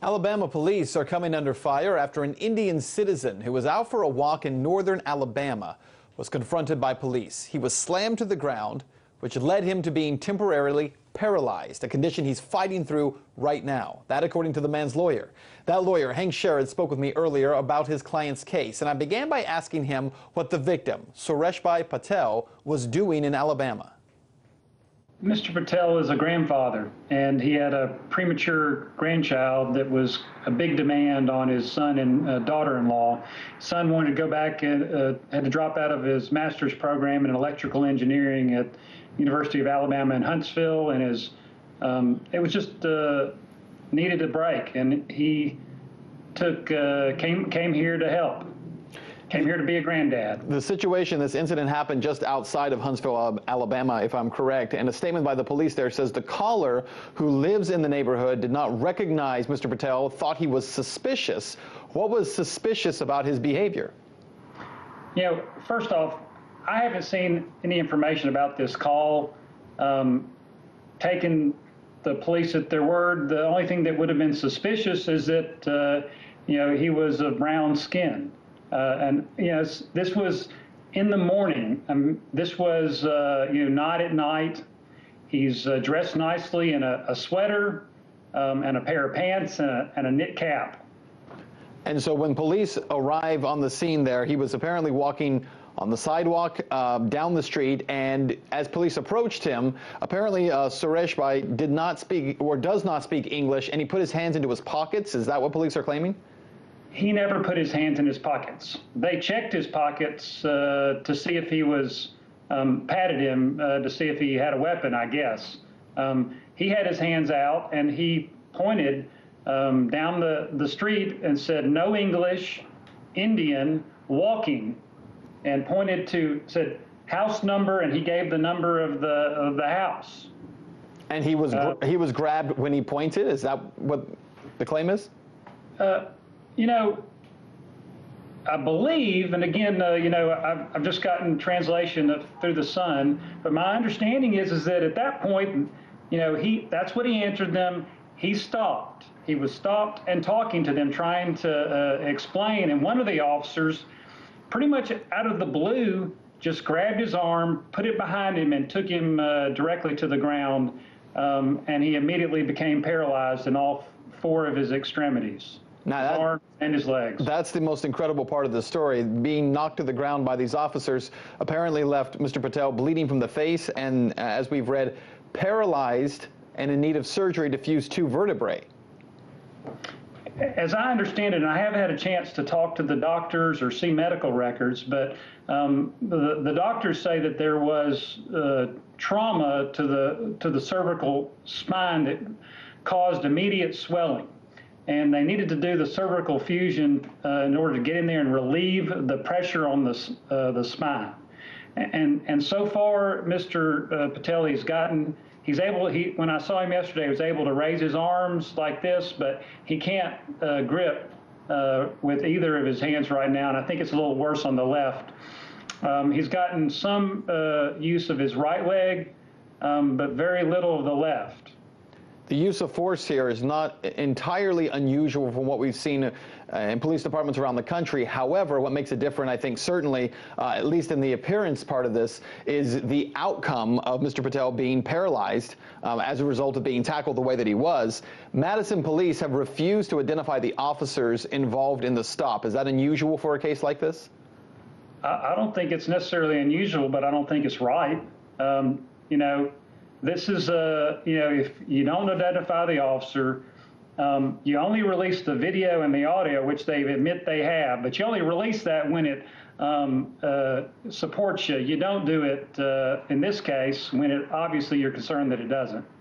Alabama police are coming under fire after an Indian citizen who was out for a walk in northern Alabama was confronted by police. He was slammed to the ground, which led him to being temporarily paralyzed, a condition he's fighting through right now. That according to the man's lawyer. That lawyer, Hank Sherrod, spoke with me earlier about his client's case, and I began by asking him what the victim, Sureshbhai Patel, was doing in Alabama. Mr. Patel is a grandfather, and he had a premature grandchild that was a big demand on his son and daughter-in-law. Son wanted to go back and had to drop out of his master's program in electrical engineering at University of Alabama in Huntsville, and it was just needed a break, and he came here to help. Came here to be a granddad. The situation, this incident happened just outside of Huntsville, Alabama, if I'm correct. And a statement by the police there says the caller, who lives in the neighborhood, did not recognize Mr. Patel, thought he was suspicious. What was suspicious about his behavior? You know, first off, I haven't seen any information about this call. Taking the police at their word, the only thing that would have been suspicious is that, you know, he was of brown skin. And yes, this was in the morning. This was you know, not at night. He's dressed nicely in a sweater and a pair of pants and a knit cap. And so when police arrive on the scene there, he was apparently walking on the sidewalk down the street, and as police approached him, apparently Sureshbhai did not speak or does not speak English, and he put his hands into his pockets. Is that what police are claiming? He never put his hands in his pockets. They checked his pockets to see if he was, patted him to see if he had a weapon, I guess. He had his hands out, and he pointed down the street and said, "No English, Indian, walking," and pointed said, "House number," and he gave the number of the house. And he was grabbed when he pointed? Is that what the claim is? You know, I believe, and again, you know, I've just gotten translation through the Sun, but my understanding is that at that point, you know, that's what he answered them. He stopped. He was stopped and talking to them, trying to explain, and one of the officers, pretty much out of the blue, just grabbed his arm, put it behind him, and took him directly to the ground, and he immediately became paralyzed in all four of his extremities. Now his arms and his legs. That's the most incredible part of the story. Being knocked to the ground by these officers apparently left Mr. Patel bleeding from the face and, as we've read, paralyzed and in need of surgery to fuse two vertebrae. As I understand it, and I haven't had a chance to talk to the doctors or see medical records, but the doctors say that there was trauma to the cervical spine that caused immediate swelling. And they needed to do the cervical fusion in order to get in there and relieve the pressure on the spine. And so far, Mr. Patel, when I saw him yesterday, he was able to raise his arms like this, but he can't grip with either of his hands right now, and I think it's a little worse on the left. He's gotten some use of his right leg, but very little of the left. The use of force here is not entirely unusual from what we've seen in police departments around the country. However, what makes it different, I think, certainly, at least in the appearance part of this, is the outcome of Mr. Patel being paralyzed as a result of being tackled the way that he was. Madison police have refused to identify the officers involved in the stop. Is that unusual for a case like this? I don't think it's necessarily unusual, but I don't think it's right. You know, this is, you know, if you don't identify the officer, you only release the video and the audio, which they admit they have, but you only release that when it supports you. You don't do it, in this case, when obviously you're concerned that it doesn't.